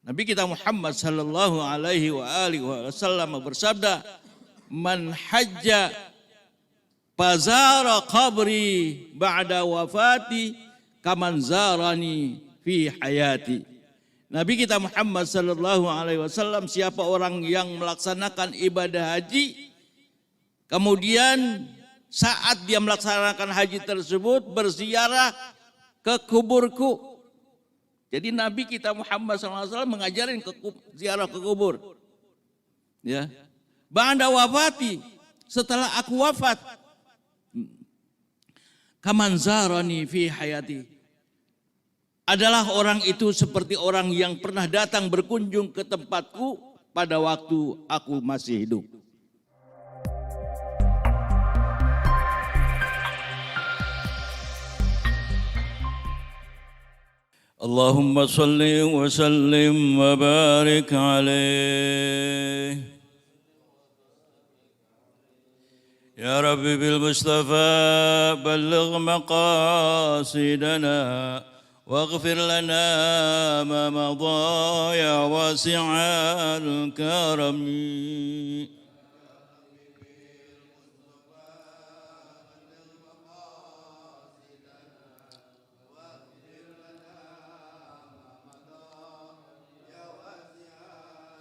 Nabi kita Muhammad sallallahu alaihi wasallam bersabda, "Man hajja fazara qabri ba'da wafati kaman zarani fi hayati." Nabi kita Muhammad sallallahu alaihi wasallam, siapa orang yang melaksanakan ibadah haji, kemudian saat dia melaksanakan haji tersebut berziarah ke kuburku. Jadi Nabi kita Muhammad SAW mengajarin ziarah ke kubur. Ya. Ba'da wafati, setelah aku wafat. Kaman zarani fi hayati. Adalah orang itu seperti orang yang pernah datang berkunjung ke tempatku pada waktu aku masih hidup. Allahumma salli wa sallim wa barik alaih. Ya Rabbi bil Mustafa balligh maqasidana waghfir lana ma madha ya wasi'al karami.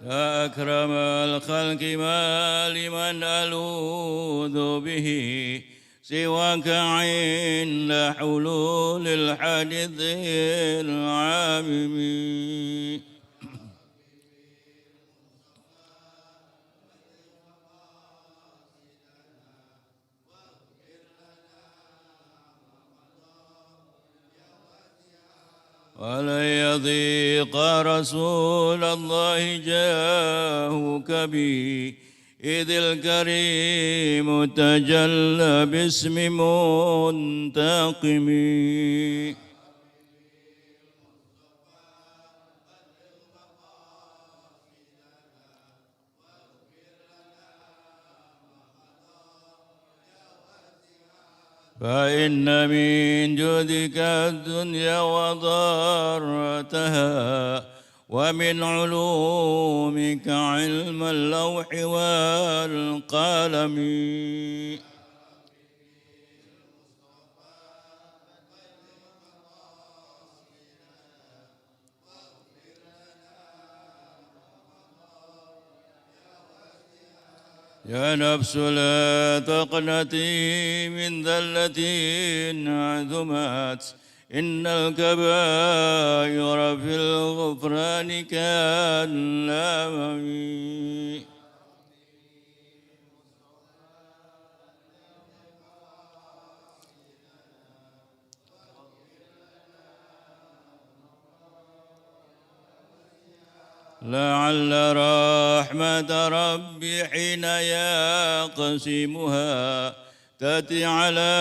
يا أكرم الخلق ما لمن ألوذ به سواك عند حلول الحادث العامم. ولن يضيق رسول الله جاهك بي إذ الكريم تجلى باسم منتقم. فإن من جودك الدنيا وضرتها ومن علومك علم اللوح والقلم. يا نفس لا تقنطي من ذلة عظمت إن الكبائر في الغفران كالأمم. لعل رحمة ربي حين يقسمها تأتي على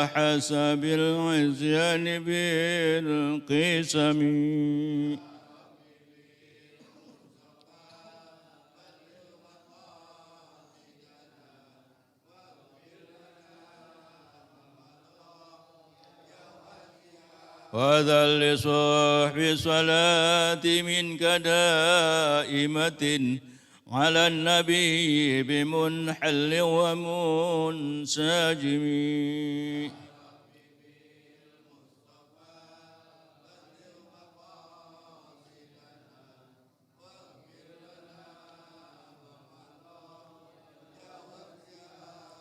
حسب العصيان بالقسم. وذا لصحب صلاة منك دائمة على النبي بمنحل ومنسجم.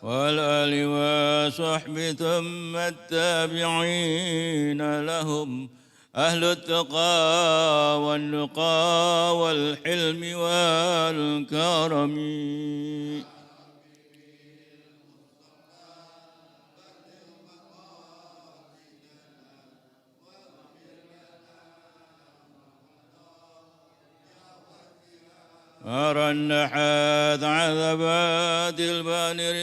والآل وصحب ثم التابعين لهم أهل التقى والنقى والحلم والكرم. أرى النحات عذبات البانر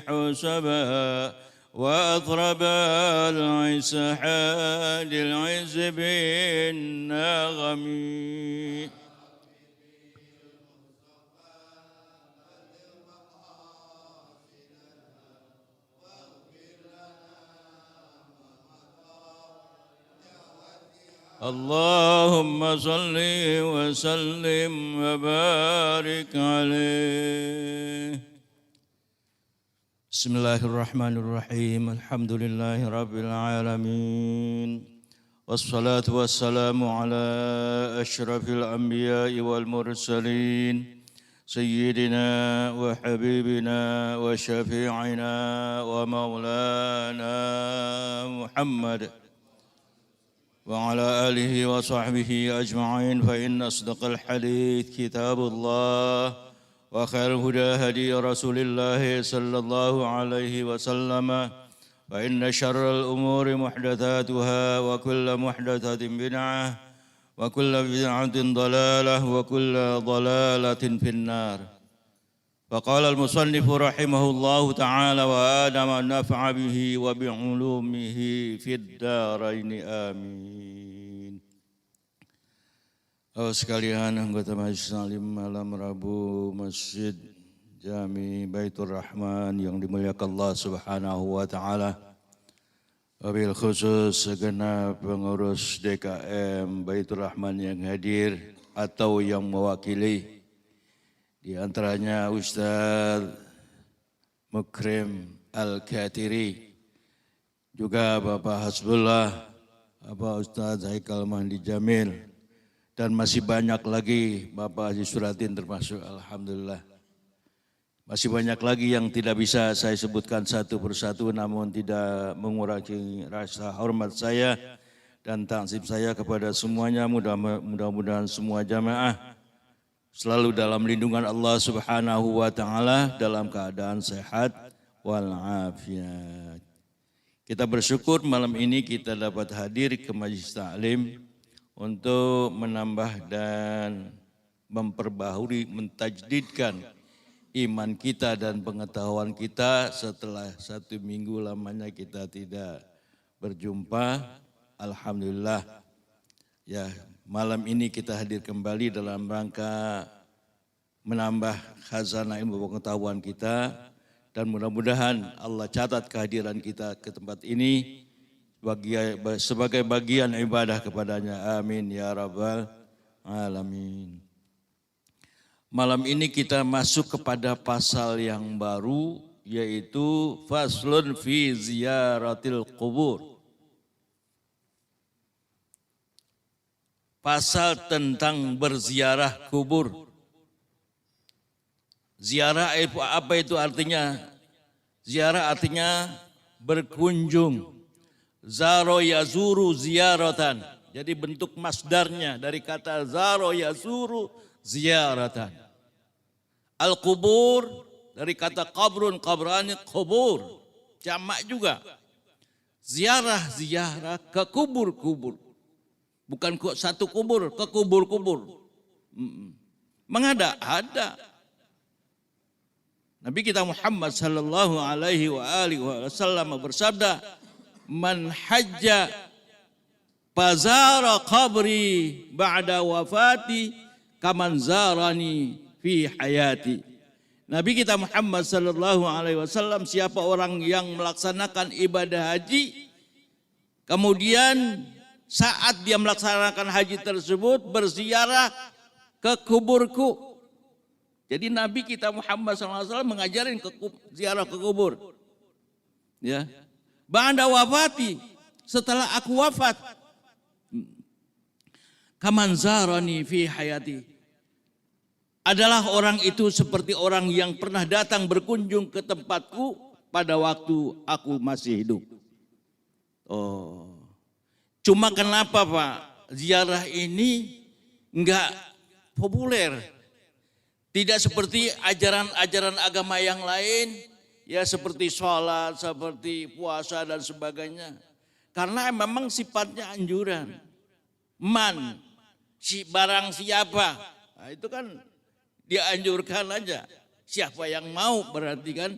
حسبا وأطرب العز حاد العز بالنغم. اللهم صل وسلم وبارك عليه. بسم الله الرحمن الرحيم. الحمد لله رب العالمين. والصلاة والسلام على أشرف الأنبياء والمرسلين سيدنا وحبيبنا وشفيعنا ومولانا محمد وعلى آله وصحبه أجمعين. فإن أصدق الحديث كتاب الله وخير الهدى هدي رسول الله صلى الله عليه وسلم وإن شر الأمور محدثاتها وكل محدثة بدعة وكل بدعة ضلالة وكل ضلالة في النار. فقال المصنف رحمه الله تعالى وآدم نفع به وبعلومه في الدارين آمين. Sekalian anggota Majelis Taklim malam Rabu Masjid Jami Baitur Rahman yang dimuliakan Allah Subhanahu wa taala. Wabil khusus segenap pengurus DKM Baitur Rahman yang hadir atau yang mewakili, di antaranya Ustaz Mukrim Al-Katiri, juga Bapak Hasbullah, Bapak Ustaz Haikal Mahdi Jamil, dan masih banyak lagi Bapak Haji Suratin termasuk, alhamdulillah. Masih banyak lagi yang tidak bisa saya sebutkan satu persatu, namun tidak mengurangi rasa hormat saya dan ta'zim saya kepada semuanya. Mudah-mudahan semua jamaah selalu dalam lindungan Allah Subhanahu wa taala dalam keadaan sehat walafiat. Kita bersyukur malam ini kita dapat hadir ke Majelis Taklim untuk menambah dan memperbaharui, mentajdidkan iman kita dan pengetahuan kita setelah 1 minggu lamanya kita tidak berjumpa. Alhamdulillah ya, malam ini kita hadir kembali dalam rangka menambah khazanah ilmu pengetahuan kita, dan mudah-mudahan Allah catat kehadiran kita ke tempat ini sebagai bagian ibadah kepadanya. Amin ya rabbal alamin. Malam ini kita masuk kepada pasal yang baru, yaitu faslun fi ziyaratil qubur. Pasal tentang berziarah kubur. Ziarah apa itu artinya? Ziarah artinya berkunjung. Zaro yazuru ziyaratan. Jadi bentuk masdarnya dari kata zaro yazuru ziyaratan. Al-qubur dari kata qabrun, qabrani qubur. Jamak juga. Ziarah ke kubur-kubur. Bukan kok satu kubur, ke kubur-kubur. Mengada? Ada. Nabi kita Muhammad sallallahu alaihi wasallam bersabda, "Man hajja fazara qabri ba'da wafati kaman zarani fi hayati." Nabi kita Muhammad sallallahu alaihi wasallam, siapa orang yang melaksanakan ibadah haji, kemudian saat dia melaksanakan haji tersebut berziarah ke kuburku. Jadi Nabi kita Muhammad SAW mengajarin ziarah ke kubur. Ya. Ba'da wafati, setelah aku wafat. Kaman zarani fi hayati. Adalah orang itu seperti orang yang pernah datang berkunjung ke tempatku pada waktu aku masih hidup. Oh. Cuma kenapa Pak, ziarah ini enggak populer. Tidak seperti ajaran-ajaran agama yang lain, ya seperti sholat, seperti puasa dan sebagainya. Karena memang sifatnya anjuran. Barang siapa, nah, itu kan dianjurkan aja. Siapa yang mau berarti kan,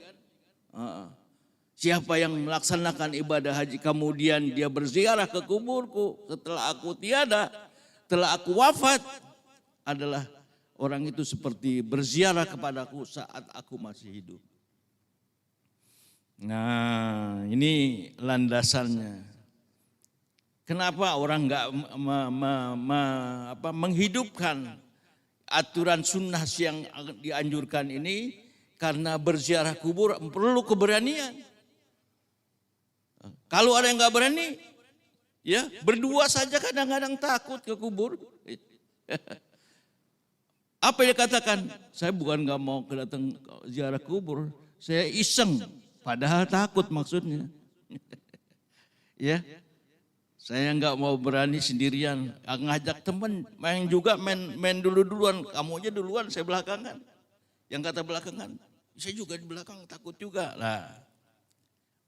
siapa yang melaksanakan ibadah haji kemudian dia berziarah ke kuburku setelah aku tiada, setelah aku wafat, adalah orang itu seperti berziarah kepadaku saat aku masih hidup. Nah, ini landasannya. Kenapa orang nggak menghidupkan aturan sunnah yang dianjurkan ini? Karena berziarah kubur perlu keberanian. Kalau ada yang nggak berani, ya berdua saja kadang-kadang takut ke kubur. Apa yang dikatakan? Saya bukan nggak mau datang ziarah kubur, saya iseng, padahal takut maksudnya. Ya, saya nggak mau berani sendirian, ngajak teman main juga main duluan, kamu aja duluan, saya belakangan. Yang kata belakangan, saya juga di belakang takut juga. Nah,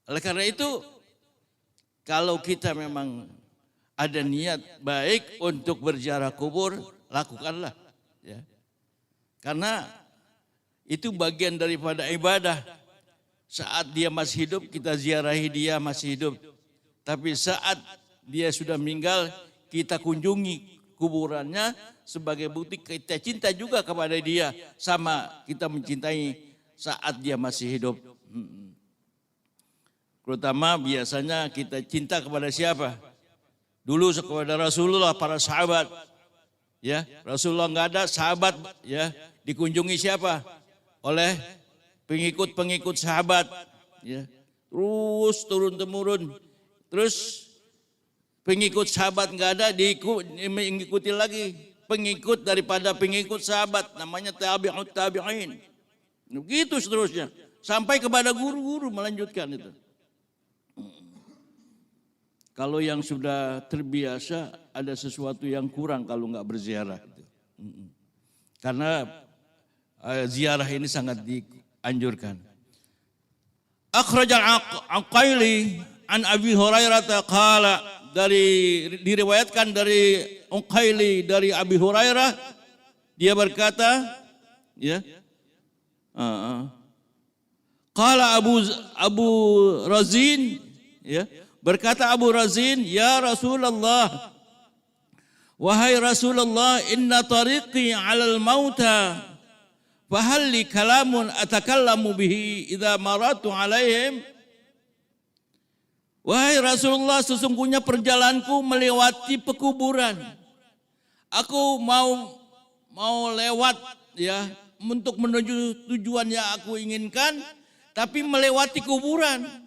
oleh karena itu, kalau kita memang ada niat baik untuk berziarah kubur, lakukanlah. Ya. Karena itu bagian daripada ibadah. Saat dia masih hidup, kita ziarahi dia masih hidup. Tapi saat dia sudah meninggal, kita kunjungi kuburannya sebagai bukti kita cinta juga kepada dia. Sama kita mencintai saat dia masih hidup. Terutama biasanya kita cinta kepada siapa? Dulu kepada Rasulullah, para sahabat. Ya, Rasulullah nggak ada, sahabat ya dikunjungi siapa? Oleh pengikut-pengikut sahabat. Ya, terus turun temurun. Terus pengikut sahabat nggak ada, diikuti lagi pengikut daripada pengikut sahabat, namanya tabi'in. Begitu seterusnya sampai kepada guru-guru melanjutkan itu. Kalau yang sudah terbiasa ada sesuatu yang kurang kalau nggak berziarah. Karena ziarah ini sangat dianjurkan. Akhrajal Uqaili an Abi Hurairah qala, diriwayatkan dari Uqaili dari Abi Hurairah, dia berkata, ya. Qala Abu Razin, ya. Berkata Abu Razin, ya Rasulullah, wahai Rasulullah, inna tariqi alal mauta, fahal li kalamun atakallamu bihi idza maratu alaihim. Wahai Rasulullah, sesungguhnya perjalananku melewati pekuburan. Aku mau lewat ya untuk menuju tujuan yang aku inginkan, tapi melewati kuburan.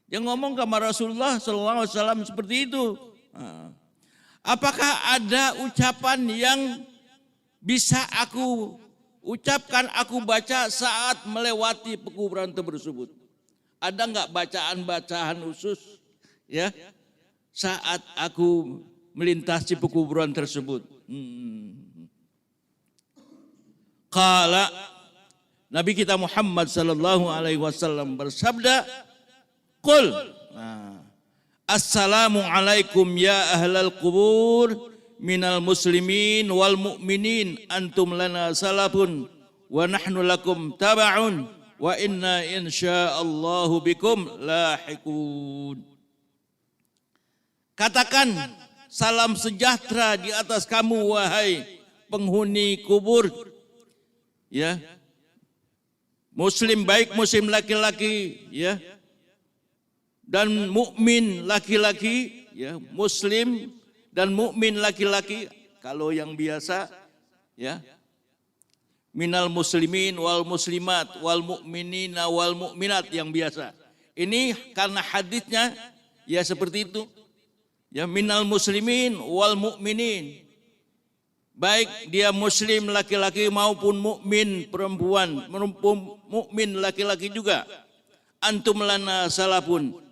Yang ngomong sama Rasulullah SAW seperti itu. Apakah ada ucapan yang bisa aku ucapkan, aku baca saat melewati pekuburan tersebut? Ada enggak bacaan-bacaan khusus ya saat aku melintasi pekuburan tersebut? Qala, Nabi kita Muhammad sallallahu alaihi wasallam bersabda, qul, assalamu alaikum ya ahlal qubur minal muslimin wal mu'minin antum lana salafun wa nahnu lakum taba'un wa inna insyaallahu bikum lahiqun. Katakan, salam sejahtera di atas kamu wahai penghuni kubur, ya, muslim baik muslim laki-laki, ya, dan mukmin laki-laki, ya, muslim dan mukmin laki-laki. Kalau yang biasa, ya, minal muslimin wal muslimat wal mu'minina wal mu'minat, yang biasa. Ini karena hadisnya ya seperti itu. Ya, minal muslimin wal mu'minin. Baik dia muslim laki-laki maupun mukmin perempuan, mukmin laki-laki juga. Antum lana salafun.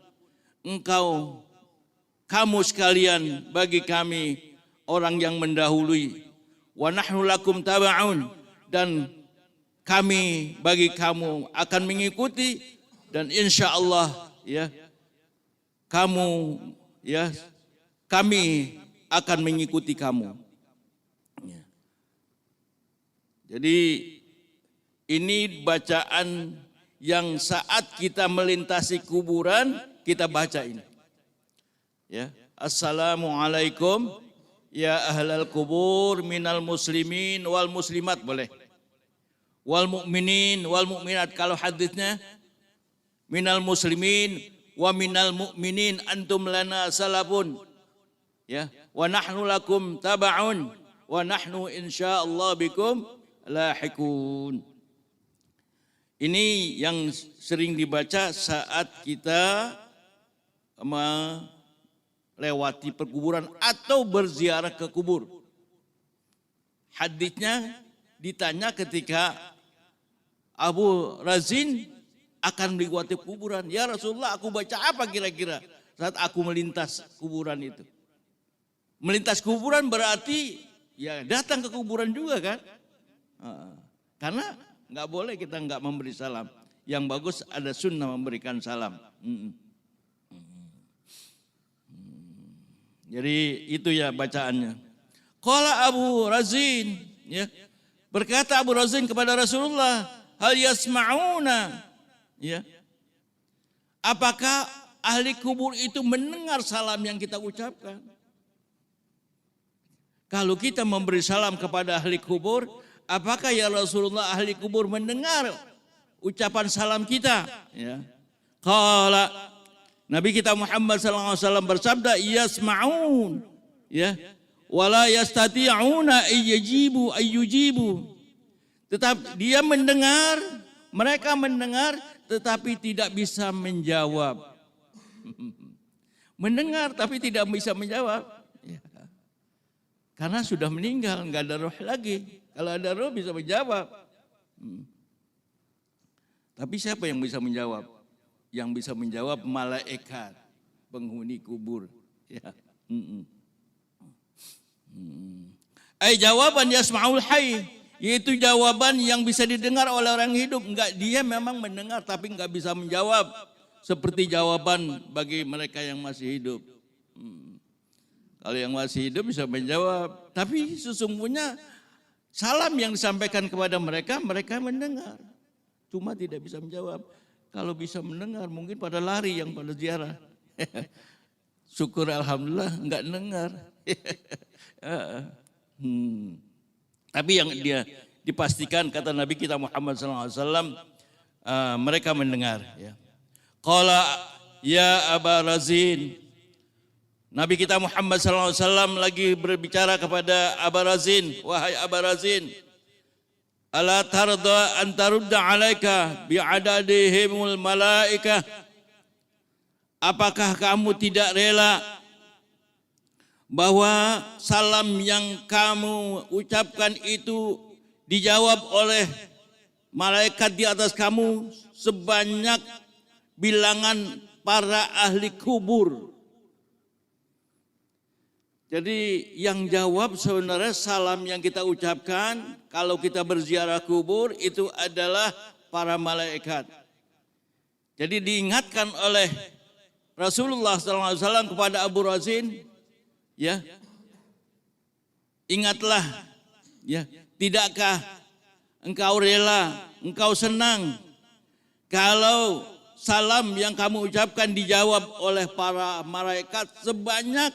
Kamu sekalian bagi kami orang yang mendahului. Wa nahnu lakum taba'un, dan kami bagi kamu akan mengikuti, dan insya Allah ya kamu, ya, kami akan mengikuti kamu. Ya. Jadi ini bacaan yang saat kita melintasi kuburan kita baca ini. Ya, assalamualaikum ya ahlal kubur minal muslimin wal muslimat, boleh. Wal mu'minin wal mu'minat, kalau hadisnya minal muslimin wa minal mu'minin antum lana salafun ya wa nahnu lakum taba'un wa nahnu insyaallah bikum lahiqun. Ini yang sering dibaca saat kita melewati perkuburan atau berziarah ke kubur. Hadisnya ditanya ketika Abu Razin akan melewati kuburan. Ya Rasulullah, aku baca apa kira-kira saat aku melintas kuburan itu? Melintas kuburan berarti ya datang ke kuburan juga kan? Karena nggak boleh kita nggak memberi salam. Yang bagus ada sunnah memberikan salam. Jadi itu ya bacaannya. Qala Abu Razin, ya, berkata Abu Razin kepada Rasulullah, hal yasma'una, ya, apakah ahli kubur itu mendengar salam yang kita ucapkan? Kalau kita memberi salam kepada ahli kubur, apakah ya Rasulullah ahli kubur mendengar ucapan salam kita? Ya. Qala, Nabi kita Muhammad SAW bersabda, yasma'un, ya, wala yastati'una ayyujibu. Tetap dia mendengar, mereka mendengar, tetapi tidak bisa menjawab. Mendengar tapi tidak bisa menjawab. Ya. Karena sudah meninggal, nggak ada roh lagi. Kalau ada roh bisa menjawab. Tapi siapa yang bisa menjawab? Yang bisa menjawab malaikat, penghuni kubur. Ya. Jawaban yasma'ul hayy, yaitu jawaban yang bisa didengar oleh orang hidup. Enggak, dia memang mendengar tapi enggak bisa menjawab seperti jawaban bagi mereka yang masih hidup. Kalau yang masih hidup bisa menjawab, tapi sesungguhnya salam yang disampaikan kepada mereka, mereka mendengar, cuma tidak bisa menjawab. Kalau bisa mendengar mungkin pada lari yang pada ziarah. Syukur alhamdulillah enggak dengar. Tapi yang dia dipastikan kata Nabi kita Muhammad SAW, mereka mendengar. Ya. Qala ya Aba Razin, Nabi kita Muhammad SAW lagi berbicara kepada Aba Razin, wahai Aba Razin, ala tarda an tarudda alaika bi'adadihimul malaikah, apakah kamu tidak rela bahwa salam yang kamu ucapkan itu dijawab oleh malaikat di atas kamu sebanyak bilangan para ahli kubur? Jadi yang jawab sebenarnya salam yang kita ucapkan kalau kita berziarah kubur itu adalah para malaikat. Jadi diingatkan oleh Rasulullah SAW kepada Abu Razin, ya, ingatlah, ya, tidakkah engkau rela, engkau senang kalau salam yang kamu ucapkan dijawab oleh para malaikat sebanyak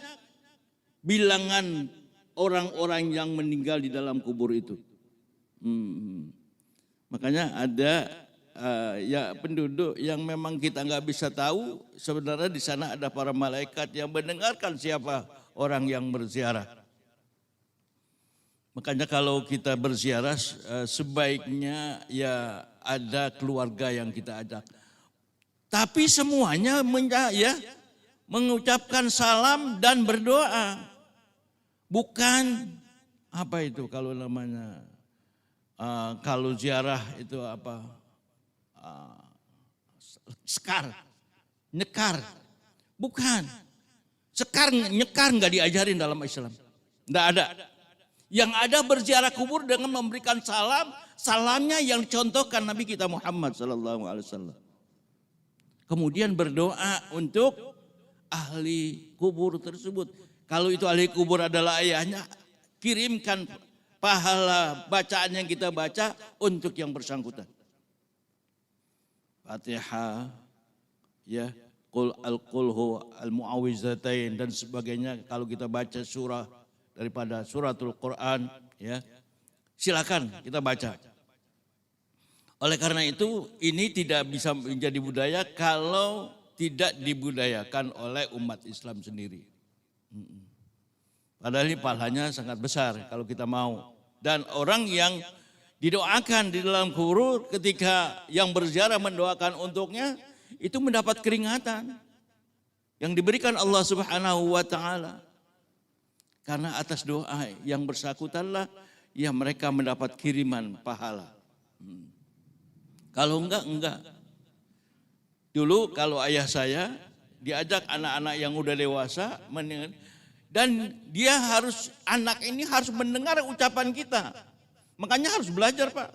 bilangan orang-orang yang meninggal di dalam kubur itu. Makanya ada ya penduduk yang memang kita nggak bisa tahu, sebenarnya di sana ada para malaikat yang mendengarkan siapa orang yang berziarah. Makanya kalau kita berziarah sebaiknya ya ada keluarga yang kita ajak. Tapi semuanya ya mengucapkan salam dan berdoa. Bukan apa itu kalau namanya kalau ziarah itu apa? Sekar, nyekar. Bukan. Sekar, nyekar nggak diajarin dalam Islam. Nggak ada. Yang ada berziarah kubur dengan memberikan salam, salamnya yang dicontohkan Nabi kita Muhammad SAW. Kemudian berdoa untuk ahli kubur tersebut. Kalau itu ahli kubur adalah ayahnya, kirimkan pahala bacaan yang kita baca untuk yang bersangkutan. Fatihah, ya, Qul al-Qulhu al-Mu'awizatain dan sebagainya. Kalau kita baca surah daripada suratul Quran, ya, silakan kita baca. Oleh karena itu ini tidak bisa menjadi budaya kalau tidak dibudayakan oleh umat Islam sendiri. Padahal ini pahalanya sangat besar kalau kita mau. Dan orang yang didoakan di dalam kubur ketika yang berziarah mendoakan untuknya itu mendapat keringatan yang diberikan Allah Subhanahu wa taala. Karena atas doa yang bersangkutanlah ya mereka mendapat kiriman pahala. Kalau enggak. Dulu kalau ayah saya diajak anak-anak yang udah dewasa dan anak ini harus mendengar ucapan kita. Makanya harus belajar, Pak.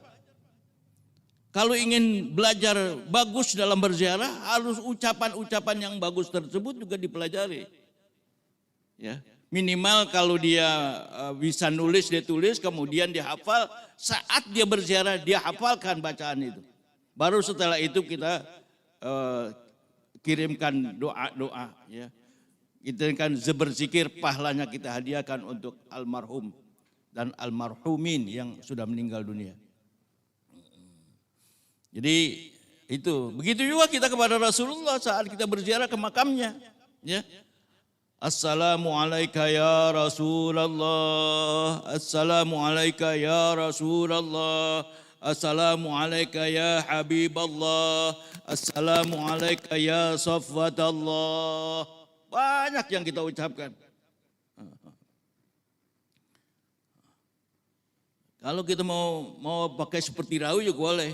Kalau ingin belajar bagus dalam berziarah, harus ucapan-ucapan yang bagus tersebut juga dipelajari. Ya, minimal kalau dia bisa nulis, dia tulis, kemudian dia hafal. Saat dia berziarah, dia hafalkan bacaan itu. Baru setelah itu kita kirimkan doa-doa. Ya. Kita kan berzikir, pahalanya kita hadiahkan untuk almarhum dan almarhumin yang sudah meninggal dunia. Jadi itu, begitu juga kita kepada Rasulullah saat kita berziarah ke makamnya. Ya. Assalamualaikum ya Rasulullah, Assalamualaikum ya Rasulullah, Assalamualaikum ya Habiballah, Assalamualaikum ya Safwatallah. Banyak yang kita ucapkan. Kalau kita mau pakai seperti rawi juga boleh.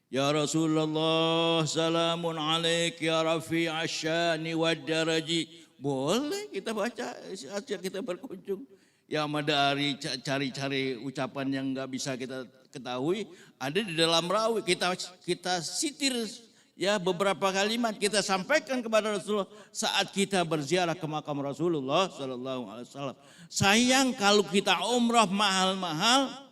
Ya Rasulullah, salamun alaik ya rafi' asyani wad daraji. Boleh kita baca saat kita berkunjung. Ya madari cari-cari ucapan yang enggak bisa kita ketahui ada di dalam rawi. Kita sitir ya beberapa kalimat kita sampaikan kepada Rasulullah saat kita berziarah ke makam Rasulullah sallallahu alaihi wasallam. Sayang kalau kita umrah mahal-mahal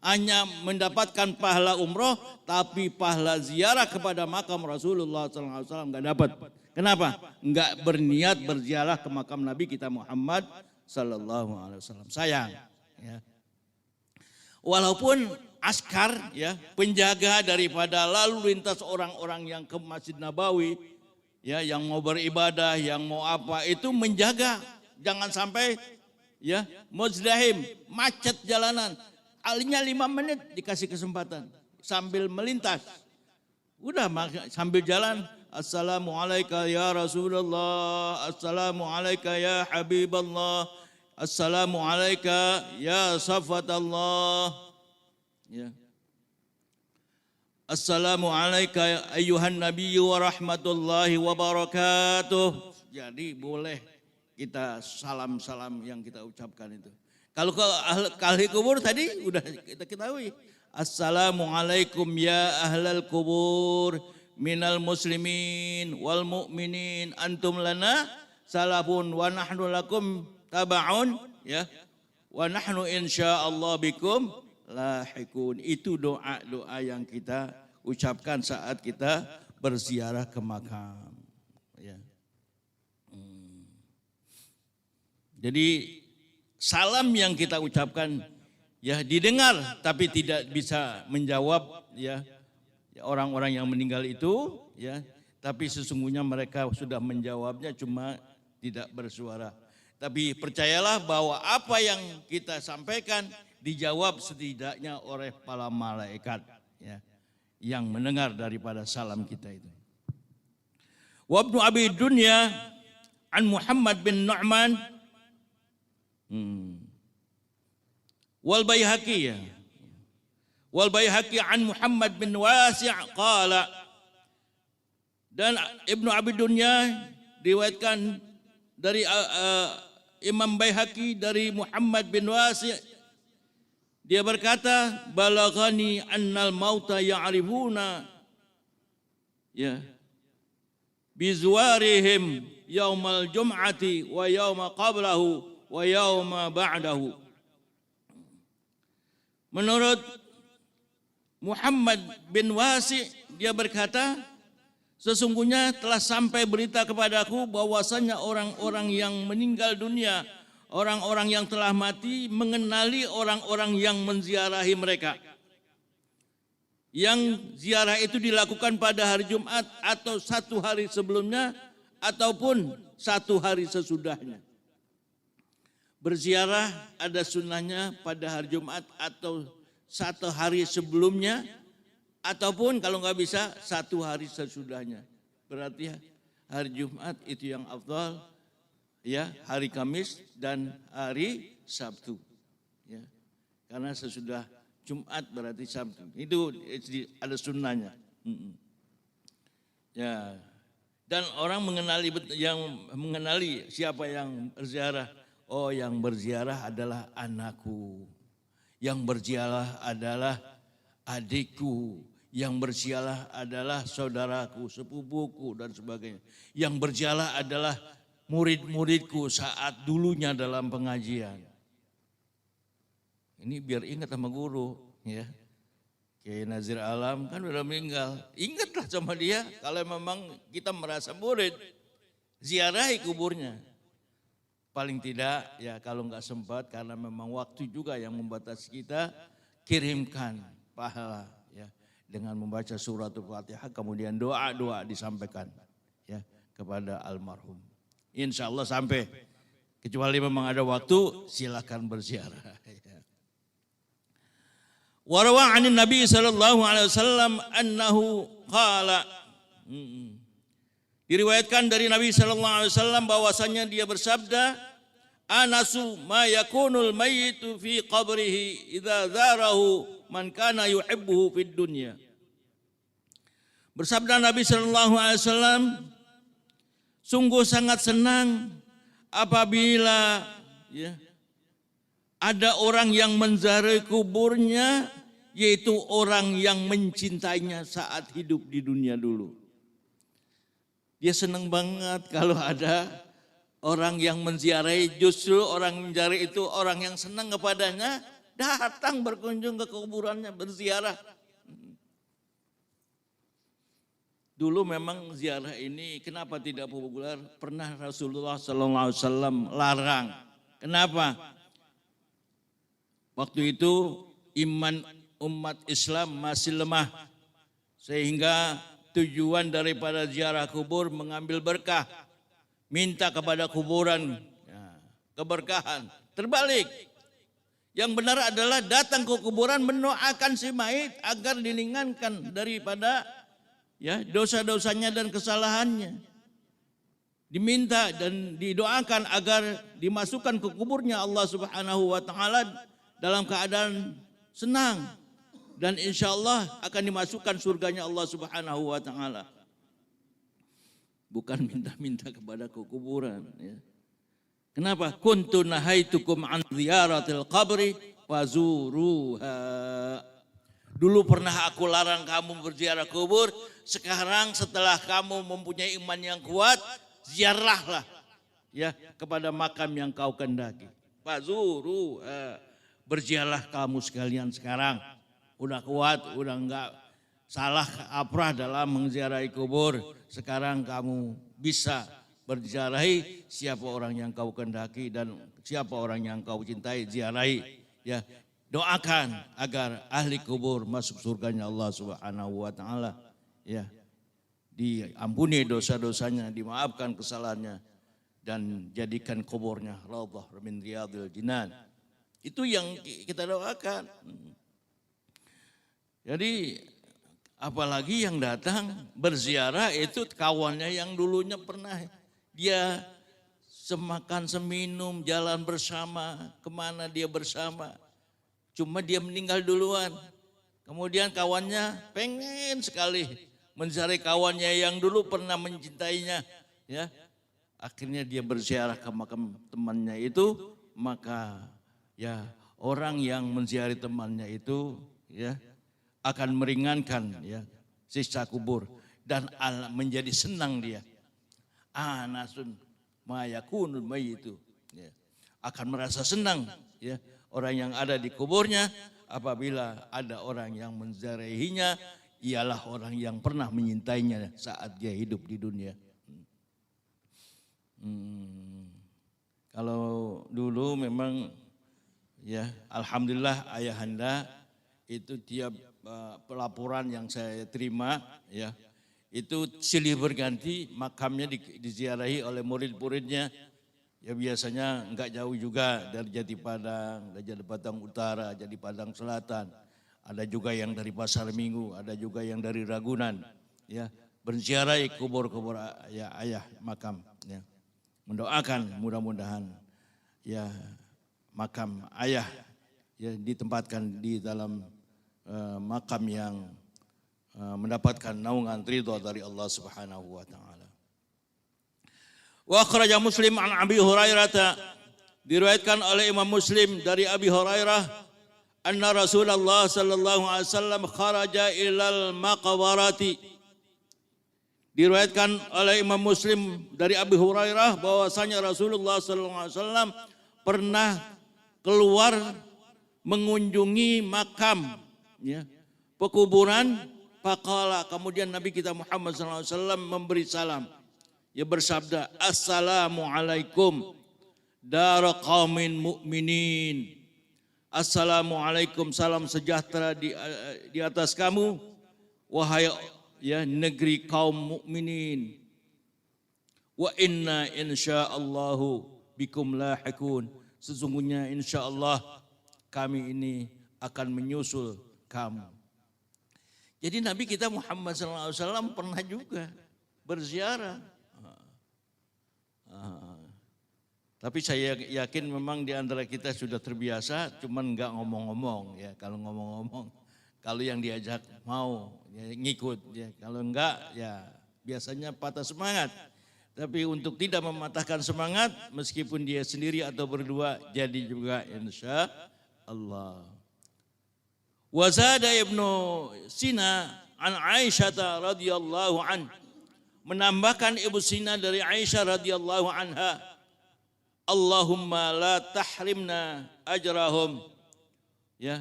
hanya mendapatkan pahala umroh tapi pahala ziarah kepada makam Rasulullah sallallahu alaihi wasallam enggak dapat. Kenapa? Enggak berniat berziarah ke makam Nabi kita Muhammad sallallahu alaihi wasallam. Sayang ya. Walaupun askar ya, penjaga daripada lalu lintas orang-orang yang ke Masjid Nabawi ya, yang mau beribadah, yang mau apa itu menjaga jangan sampai ya muzdahim, macet jalanan. Alinya 5 menit dikasih kesempatan sambil melintas. Udah sambil jalan, Assalamualaikum ya Rasulullah, Assalamualaikum ya Habiballah, Assalamualaikum ya Safwatallah. Ya. Assalamualaikum ayyuhan nabiyyu wa rahmatullahi wa barakatuh. Jadi boleh kita salam-salam yang kita ucapkan itu. Kalau ke ahli kubur tadi udah kita ketahui. Assalamualaikum ya ahlal kubur minal muslimin wal mu'minin antum lana salafun wa nahnu lakum taba'un ya wa nahnu insyaallah bikum lahikun. Itu doa-doa yang kita ucapkan saat kita berziarah ke makam ya. Jadi salam yang kita ucapkan ya didengar tapi tidak bisa menjawab ya orang-orang yang meninggal itu ya, tapi sesungguhnya mereka sudah menjawabnya cuma tidak bersuara. Tapi percayalah bahwa apa yang kita sampaikan dijawab setidaknya oleh para malaikat ya, yang mendengar daripada salam kita itu. Wa Ibnu Abi Dunya an Muhammad bin Nu'man wal Baihaqi ya. Wal Baihaqi an Muhammad bin Wasi' qala, dan Ibnu Abi Dunya diriwayatkan dari Imam Baihaqi dari Muhammad bin Wasi', dia berkata, balaghani annal mauta ya'rifuna ya bizwarihim yaumal jum'ati wa yauma qablahu wa yauma ba'dahu. Menurut Muhammad bin Wasi' dia berkata, sesungguhnya telah sampai berita kepadaku bahwasanya orang-orang yang meninggal dunia, orang-orang yang telah mati mengenali orang-orang yang menziarahi mereka. Yang ziarah itu dilakukan pada hari Jumat atau 1 hari sebelumnya ataupun 1 hari sesudahnya. Berziarah ada sunnahnya pada hari Jumat atau 1 hari sebelumnya ataupun kalau nggak bisa 1 hari sesudahnya. Berarti hari Jumat itu yang afdal, ya, hari Kamis dan hari Sabtu, ya. Karena sesudah Jumat berarti Sabtu. Itu ada sunnahnya. Ya. Dan orang mengenali siapa yang berziarah. Oh, yang berziarah adalah anakku. Yang berziarah adalah adikku. Yang berziarah adalah saudaraku, sepupuku dan sebagainya. Yang berziarah adalah murid-muridku saat dulunya dalam pengajian. Ini biar ingat sama guru, ya. Kiai Nazir Alam kan udah meninggal. Ingatlah sama dia kalau memang kita merasa murid. Ziarahi kuburnya. Paling tidak ya kalau nggak sempat karena memang waktu juga yang membatasi kita, kirimkan pahala ya dengan membaca suratul Fatihah kemudian doa-doa disampaikan ya kepada almarhum. Insya Allah sampai. Kecuali memang ada waktu silakan berziarah. Warawa anin Nabi sallallahu alaihi wasallam annahu qala. Diriwayatkan dari Nabi sallallahu alaihi wasallam bahwasanya dia bersabda, "Anasu ma yakunul mayyitu fi qabrihi idza zarahu man kana yuhibbuhu fid dunya." Bersabda Nabi sallallahu alaihi wasallam, sungguh sangat senang apabila ya ada orang yang menziarahi kuburnya, yaitu orang yang mencintainya saat hidup di dunia dulu. Dia senang banget kalau ada orang yang menziarahi, justru orang menziarahi itu orang yang senang kepadanya, datang berkunjung ke kuburannya, berziarah. Dulu memang ziarah ini kenapa tidak populer? Pernah Rasulullah SAW larang. Kenapa? Waktu itu iman umat Islam masih lemah. Sehingga tujuan daripada ziarah kubur mengambil berkah. Minta kepada kuburan ya, keberkahan. Terbalik. Yang benar adalah datang ke kuburan mendoakan si mayit agar diringankan daripada ya dosa-dosanya dan kesalahannya. Diminta dan didoakan agar dimasukkan ke kuburnya Allah Subhanahu wa taala dalam keadaan senang dan insya Allah akan dimasukkan surganya Allah Subhanahu wa taala. Bukan minta-minta kepada kuburan ya. Kenapa? Kuntu nahaitukum an ziyaratil qabri wazuruha. Dulu pernah aku larang kamu berziarah kubur, sekarang setelah kamu mempunyai iman yang kuat, ziarahlah ya kepada makam yang kau kendaki. Wazuruha. Berziarah kamu sekalian sekarang. Udah kuat, udah enggak salah kaprah dalam menziarahi kubur. Sekarang kamu bisa berziarahi siapa orang yang kau kendaki dan siapa orang yang kau cintai, ziarahi. Ya, doakan agar ahli kubur masuk surganya Allah Subhanahu wa taala. Ya. Diampuni dosa-dosanya, dimaafkan kesalahannya dan jadikan kuburnya raudhah min riyadil jinan. Itu yang kita doakan. Jadi apalagi yang datang berziarah itu kawannya yang dulunya pernah dia semakan seminum, jalan bersama, kemana dia bersama. Cuma dia meninggal duluan. Kemudian kawannya pengen sekali menziarahi kawannya yang dulu pernah mencintainya. Ya, akhirnya dia berziarah ke makam temannya itu, maka ya orang yang menziarahi temannya itu ya akan meringankan ya siksa kubur dan menjadi senang dia. Anasun mayakunul mayyitu ya. Akan merasa senang ya orang yang ada di kuburnya apabila ada orang yang menziarahinya, ialah orang yang pernah menyintainya saat dia hidup di dunia. Kalau dulu memang ya alhamdulillah ayahanda itu tiap pelaporan yang saya terima ya, itu silih berganti makamnya diziarahi oleh murid-muridnya. Ya biasanya enggak jauh juga dari Jati Padang, dari Jati Padang Utara, Jati Padang Selatan. Ada juga yang dari Pasar Minggu, ada juga yang dari Ragunan. Ya, berziarahi kubur-kubur ayah makam. Ya. Mendoakan mudah-mudahan ya makam ayah ya ditempatkan di dalam makam yang mendapatkan naungan ridha dari Allah Subhanahu wa taala. Wa akhraja Muslim an Abi Hurairah, diriwayatkan oleh Imam Muslim dari Abi Hurairah, anna Rasulullah sallallahu alaihi wasallam kharaja ilal maqbarati. Diriwayatkan oleh Imam Muslim dari Abi Hurairah bahwasanya Rasulullah sallallahu alaihi wasallam pernah keluar mengunjungi makam ya, pekuburan, faqala, kemudian Nabi kita Muhammad sallallahu alaihi wasallam memberi salam. Ia bersabda, Assalamualaikum dar qaumin mu'minin. Assalamualaikum, salam sejahtera di atas kamu wahai ya negeri kaum mukminin. Wa inna insyaallahu bikum lahiqun. Sesungguhnya insyaallah kami ini akan menyusul kamu. Jadi Nabi kita Muhammad SAW pernah juga berziarah. Tapi saya yakin memang di antara kita sudah terbiasa, cuman enggak ngomong-ngomong ya. Kalau ngomong-ngomong, kalau yang diajak mau ya, ngikut ya. Kalau enggak ya biasanya patah semangat. Tapi untuk tidak mematahkan semangat, meskipun dia sendiri atau berdua, jadi juga insya Allah. Wazada Ibnu Sina an Aisyah radhiyallahu an, menambahkan Ibu Sina dari Aisyah radhiyallahu anha, Allahumma la tahrimna ajrahum ya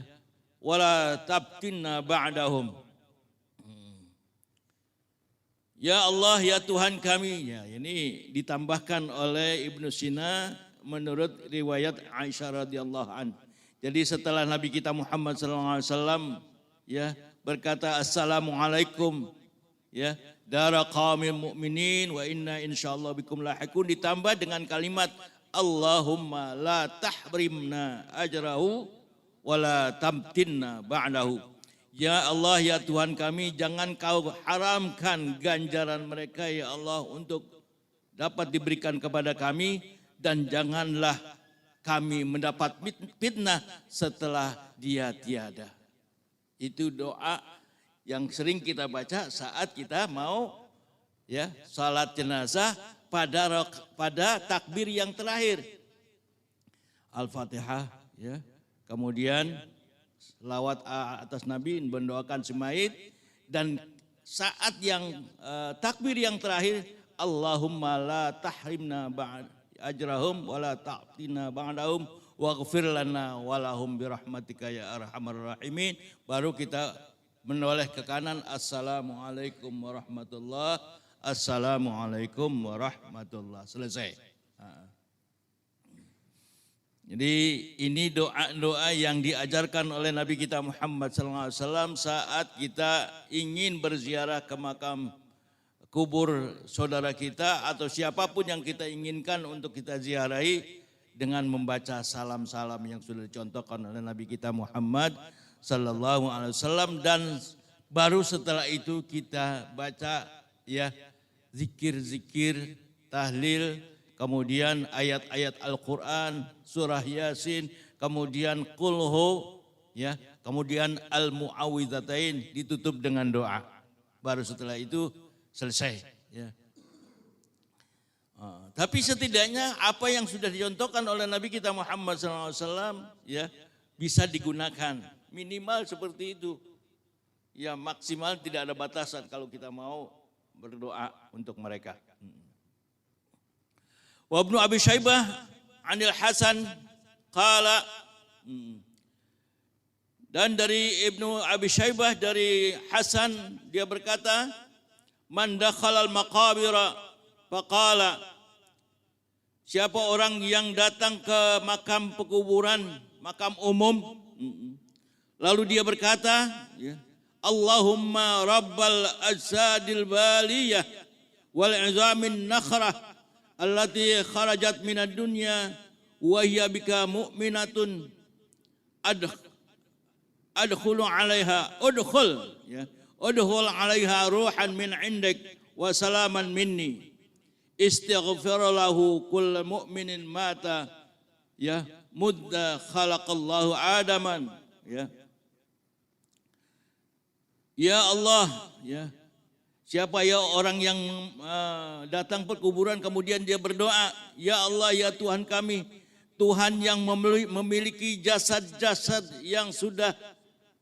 wala tabtinna ba'dahum. Ya Allah ya Tuhan kami, ya ini ditambahkan oleh Ibnu Sina menurut riwayat Aisyah radhiyallahu an. Jadi setelah Nabi kita Muhammad sallallahu alaihi wasallam ya berkata assalamualaikum ya dara qaumil mu'minin wa inna insyaallah bikum lahiqun, ditambah dengan kalimat Allahumma la tahrimna ajrahu wa la tamtinna ba'dahu. Ya Allah ya Tuhan kami, jangan kau haramkan ganjaran mereka ya Allah untuk dapat diberikan kepada kami, dan janganlah kami mendapat fitnah setelah dia tiada. Itu doa yang sering kita baca saat kita mau ya salat jenazah pada takbir yang terakhir. Al-Fatihah ya. Kemudian selawat atas Nabi, mendoakan si mayit, dan saat yang takbir yang terakhir Allahumma la tahrimna ajrahum wa la ta'tina ba'dahum waghfir lana wa lahum birahmatika ya arhamar rahimin. Baru kita menoleh ke kanan, assalamualaikum warahmatullah, assalamualaikum warahmatullah, selesai. Jadi ini doa-doa yang diajarkan oleh Nabi kita Muhammad SAW saat kita ingin berziarah ke makam kubur saudara kita atau siapapun yang kita inginkan untuk kita ziarahi, dengan membaca salam-salam yang sudah dicontohkan oleh Nabi kita Muhammad SAW. Dan baru setelah itu kita baca ya zikir-zikir, tahlil, kemudian ayat-ayat Al-Quran, surah Yasin, kemudian Qulhu, ya, kemudian Al-Mu'awwidzatain, ditutup dengan doa. Baru setelah itu selesai. Ya. Tapi setidaknya apa yang sudah dicontohkan oleh Nabi kita Muhammad SAW ya bisa digunakan. Minimal seperti itu. Ya maksimal tidak ada batasan kalau kita mau berdoa untuk mereka. Wa Ibnu Abi Syaibah anil Hasan qala, dan dari Ibnu Abi Syaibah dari Hasan dia berkata, man dakhalal maqabira faqala, siapa orang yang datang ke makam pekuburan, makam umum, Lalu dia berkata, ya, Allahumma rabbal ajsadil baliyah wal izamin nakhrah allati kharajat minad dunya wa hiya bika mu'minatun adkhulu 'alaiha udkhul 'alaiha ruhan min 'indik wa salaman minni istighfir lahu kull mu'minin mata ya mudda khalaqallahu adaman ya Allah ya. Siapa ya orang yang datang ke kuburan kemudian dia berdoa, ya Allah ya Tuhan kami, Tuhan yang memiliki jasad-jasad yang sudah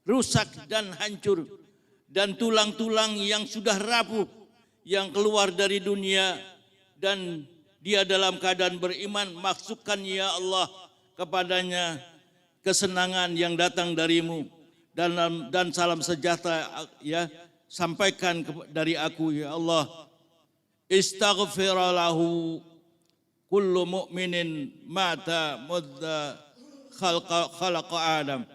rusak dan hancur, dan tulang-tulang yang sudah rapuh, yang keluar dari dunia, dan dia dalam keadaan beriman, masukkan ya Allah kepadanya kesenangan yang datang darimu, dan salam sejahtera ya, sampaikan dari aku ya Allah. Istaghfir lahu kullu mu'minin mata mudda khalaqa Adam.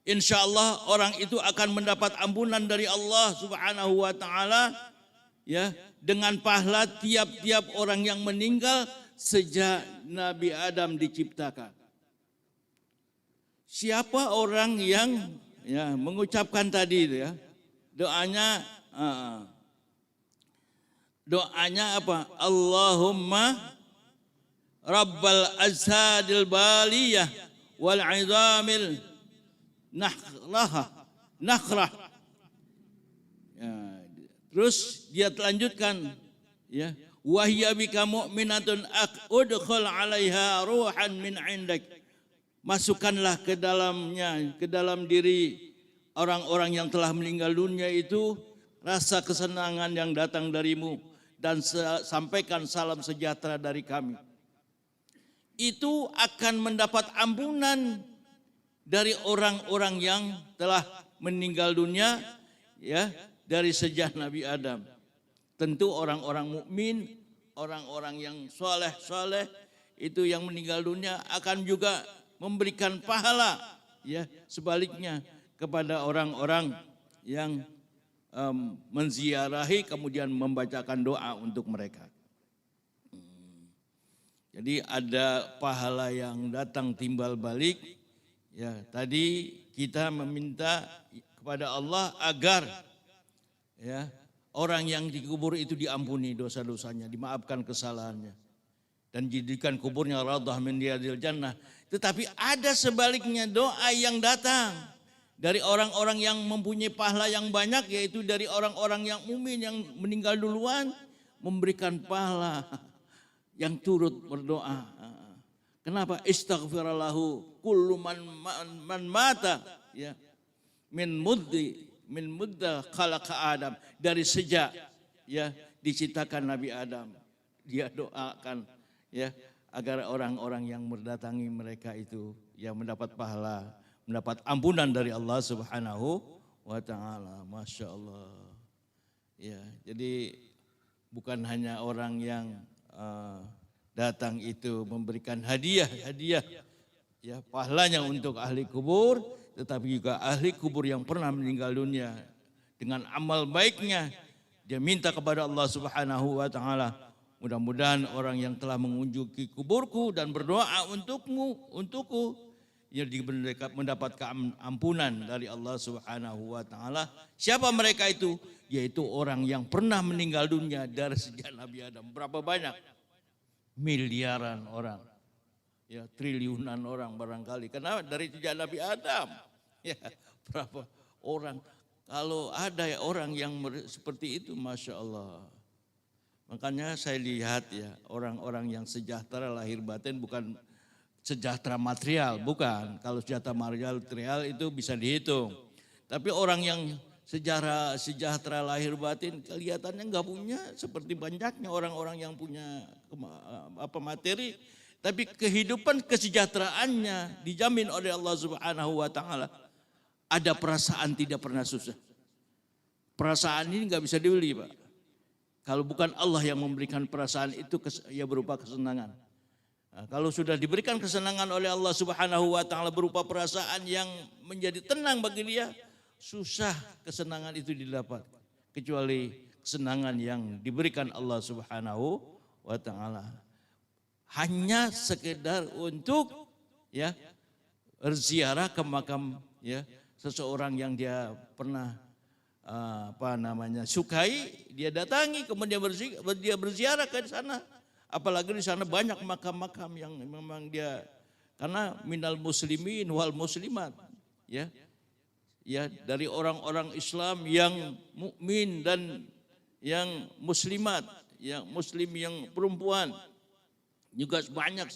Insyaallah orang itu akan mendapat ampunan dari Allah Subhanahu wa taala ya, dengan pahala tiap-tiap orang yang meninggal sejak Nabi Adam diciptakan. Siapa orang yang ya mengucapkan tadi itu ya, doanya apa? Allahumma rabbal ajsadil baliyah wal izamil nakhrah. Ya, terus dia lanjutkan ya, wahya bika mu'minatun udkhul 'alaiha ruhan min 'indak. Masukkanlah ke dalamnya, ke dalam diri orang-orang yang telah meninggal dunia itu rasa kesenangan yang datang darimu, dan sampaikan salam sejahtera dari kami. Itu akan mendapat ampunan dari orang-orang yang telah meninggal dunia ya, dari sejak Nabi Adam. Tentu orang-orang mukmin, orang-orang yang soleh itu yang meninggal dunia akan juga memberikan pahala ya sebaliknya kepada orang-orang yang menziarahi kemudian membacakan doa untuk mereka. Jadi ada pahala yang datang timbal balik. Ya, tadi kita meminta kepada Allah agar ya orang yang dikubur itu diampuni dosa-dosanya, dimaafkan kesalahannya, dan jadikan kuburnya raudhah min riyadil jannah. Tetapi ada sebaliknya doa yang datang dari orang-orang yang mempunyai pahala yang banyak, yaitu dari orang-orang yang mukmin yang meninggal duluan, memberikan pahala yang turut berdoa. Kenapa? Istaghfirallahu kullu man mata ya min mudda khalaqa Adam, dari sejak ya diciptakan Nabi Adam. Dia doakan ya agar orang-orang yang mendatangi mereka itu yang mendapat pahala, mendapat ampunan dari Allah Subhanahu wa taala. Masya Allah. Ya, jadi bukan hanya orang yang datang itu memberikan hadiah ya pahalanya untuk ahli kubur, tetapi juga ahli kubur yang pernah meninggal dunia dengan amal baiknya dia minta kepada Allah Subhanahu wa taala, mudah-mudahan orang yang telah mengunjungi kuburku dan berdoa untukku ya mendapat ampunan dari Allah Subhanahu wa taala. Siapa mereka itu? Yaitu orang yang pernah meninggal dunia dari sejak Nabi Adam. Berapa banyak? Miliaran orang. Ya, triliunan orang barangkali. Karena dari sejak Nabi Adam. Ya, berapa orang? Kalau ada orang yang seperti itu, Masya Allah. Makanya saya lihat ya, orang-orang yang sejahtera lahir batin bukan sejahtera material, bukan. Kalau sejahtera material itu bisa dihitung. Tapi orang yang sejahtera lahir batin kelihatannya enggak punya seperti banyaknya orang-orang yang punya materi, tapi kehidupan kesejahteraannya dijamin oleh Allah Subhanahu wa taala. Ada perasaan tidak pernah susah. Perasaan ini enggak bisa dibeli, Pak. Kalau bukan Allah yang memberikan perasaan itu ya berupa kesenangan. Nah, kalau sudah diberikan kesenangan oleh Allah Subhanahu wa taala berupa perasaan yang menjadi tenang bagi dia, susah kesenangan itu didapat kecuali kesenangan yang diberikan Allah Subhanahu wa taala. Hanya sekedar untuk ya berziarah ke makam ya seseorang yang dia pernah sukai, dia datangi kemudian dia berziarah ke sana. Apalagi di sana banyak makam-makam yang memang dia, karena minal muslimin wal muslimat, ya dari orang-orang Islam yang mukmin dan yang muslimat, yang muslim yang perempuan juga banyak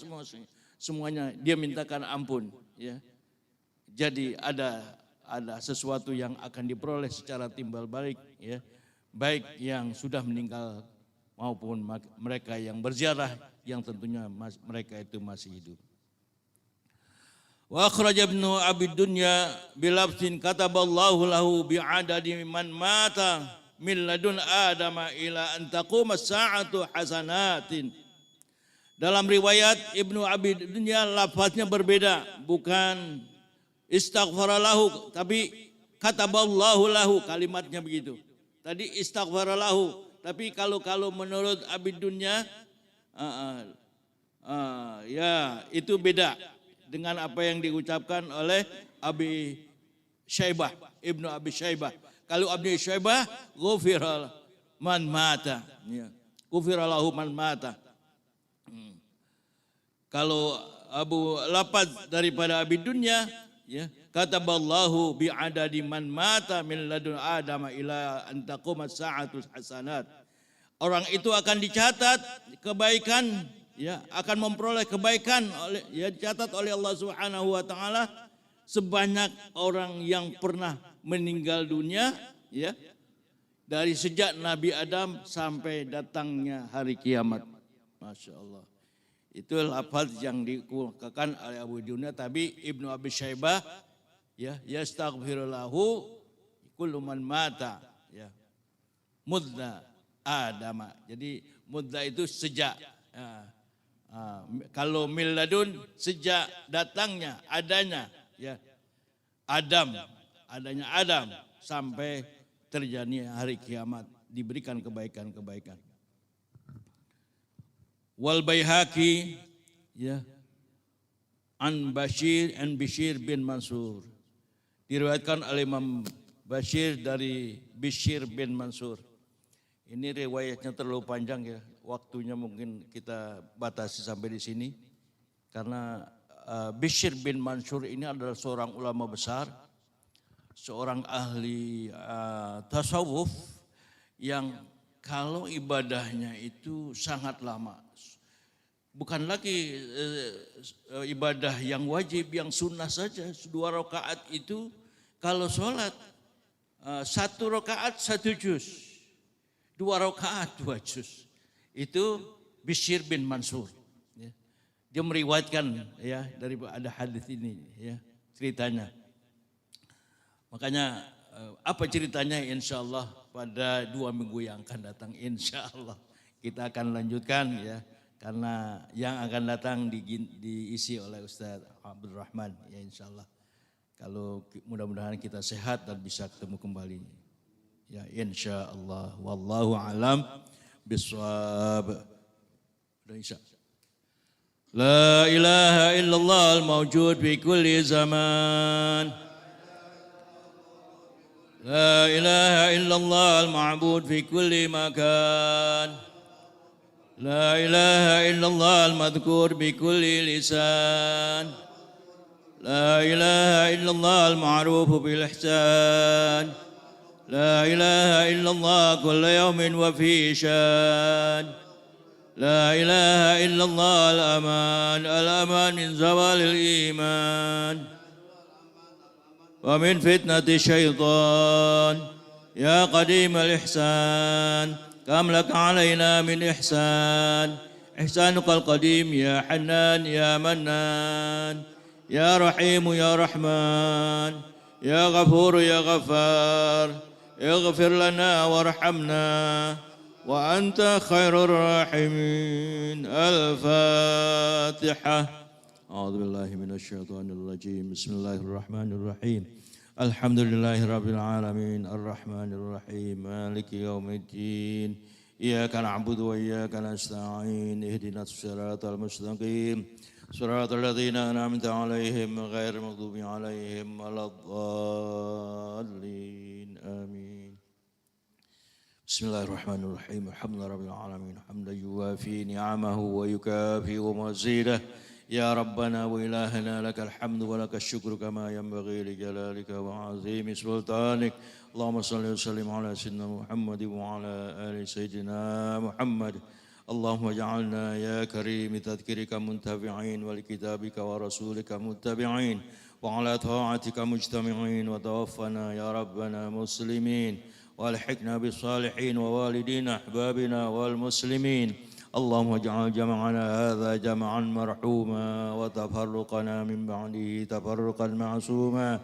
semuanya dia mintakan ampun, ya. Jadi ada sesuatu yang akan diperoleh secara timbal balik, ya, baik yang sudah meninggal maupun mereka yang berziarah yang tentunya mereka itu masih hidup. Wa akhraja Ibnu Abi Dunya bilafzin kataballahu lahu bi'adadi man mata min ladun adama ila an taquma as-sa'atu hasanatin. Dalam riwayat Ibnu Abi Dunya lafaznya berbeda, bukan istaghfaralahu tapi kataballahu lahu, kalimatnya begitu. Tadi istaghfaralahu, tapi kalau menurut Abi Dunya ya itu beda dengan apa yang diucapkan oleh Abi Syaibah, Ibnu Abi Syaibah. Kalau Abi Syaibah ghufira man mata, ya. Ghufira lahu man mata. Kalau Abu Lapad daripada Abi Dunya, ya, kataballahu bi'adadi man mata min ladun adama ila an taquma sa'atu hasanat. Orang itu akan dicatat kebaikan, ya, akan memperoleh kebaikan dicatat oleh Allah Subhanahu wa taala sebanyak orang yang pernah meninggal dunia, ya, dari sejak Nabi Adam sampai datangnya hari kiamat. Masya Allah. Itu lafaz yang dikemukakan oleh Abu Dunya, tapi Ibnu Abi Syaibah, ya, yastaghfirulahu kullu man mata, ya, mudda adama. Jadi mudda itu sejak, kalau miladun sejak datangnya, adanya, ya, adanya Adam sampai terjadi hari kiamat diberikan kebaikan-kebaikan. Wal Baihaqi, ya, an Bashir bin Mansur, diriwayatkan oleh Imam Bashir dari Bishir bin Mansur. Ini riwayatnya terlalu panjang, ya, waktunya mungkin kita batasi sampai di sini karena Bishir bin Mansur ini adalah seorang ulama besar, seorang ahli tasawuf yang kalau ibadahnya itu sangat lama. Bukan lagi ibadah yang wajib, yang sunnah saja. 2 rakaat itu kalau sholat 1 rakaat 1 juz, 2 rakaat 2 juz. Itu Bishir bin Mansur. Ya. Dia meriwayatkan, ya, dari ada hadis ini, ya, ceritanya. Makanya apa ceritanya, insya Allah pada 2 minggu yang akan datang, insya Allah kita akan lanjutkan, ya, karena yang akan datang diisi oleh Ustaz Abdul Rahman, ya, insya Allah. Kalau mudah-mudahan kita sehat dan bisa ketemu kembali, ya, insya Allah. Wallahu alam bisawab. La ilaha illallah al-mawjud fi kulli zaman. لا إله إلا الله المعبود في كل مكان. لا إله إلا الله المذكور بكل لسان. لا إله إلا الله المعروف بالإحسان. لا إله إلا الله كل يوم وفي شان. لا إله إلا الله الأمان من زوال الإيمان ومن فتنة الشيطان. يا قديم الإحسان كم لك علينا من إحسان. إحسانك القديم يا حنان يا منان. يا رحيم يا رحمن. يا غفور يا غفار. اغفر لنا وارحمنا وأنت خير الراحمين. الفاتحة. أعوذ بالله من الشيطان الرجيم. بسم الله الرحمن الرحيم. الحمد لله رب العالمين الرحمن الرحيم مالك يوم الدين. إياك نعبد وإياك نستعين. اهدنا الصراط المستقيم صراط الذين أنعمت عليهم غير المغضوب عليهم ولا الضالين. آمين. بسم الله الرحمن الرحيم. الحمد لله رب العالمين حمدا يوافي نعمه ويكافئ مزيده. يا ربنا وإلهنا لك الحمد ولك الشكر كما ينبغي لجلالك وعظيم سلطانك. اللهم صل وسلم على سيدنا محمد وعلى آل سيدنا محمد. اللهم اجعلنا يا كريم تذكرك منتفعين ولكتابك ورسولك متبعين وعلى طاعتك مجتمعين وتوفنا يا ربنا مسلمين والحقنا بالصالحين ووالدينا أحبابنا والمسلمين. اللهم اجعل جمعنا هذا جمعا مرحوما وتفرقنا من بعده تفرقا معصوما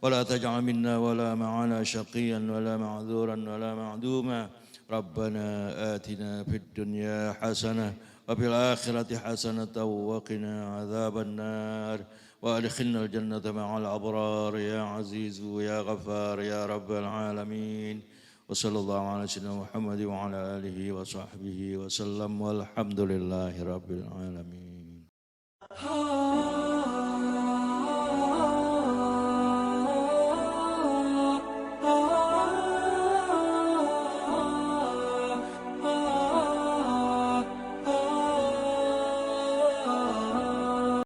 ولا تجعل منا ولا معنا شقيا ولا معذورا ولا معدوما. ربنا آتنا في الدنيا حسنة وفي الآخرة حسنة وقنا عذاب النار وأدخلنا الجنة مع الأبرار يا عزيز يا غفار يا رب العالمين. وصلى الله على سيدنا محمد وعلى آله وصحبه وسلم والحمد لله رب العالمين.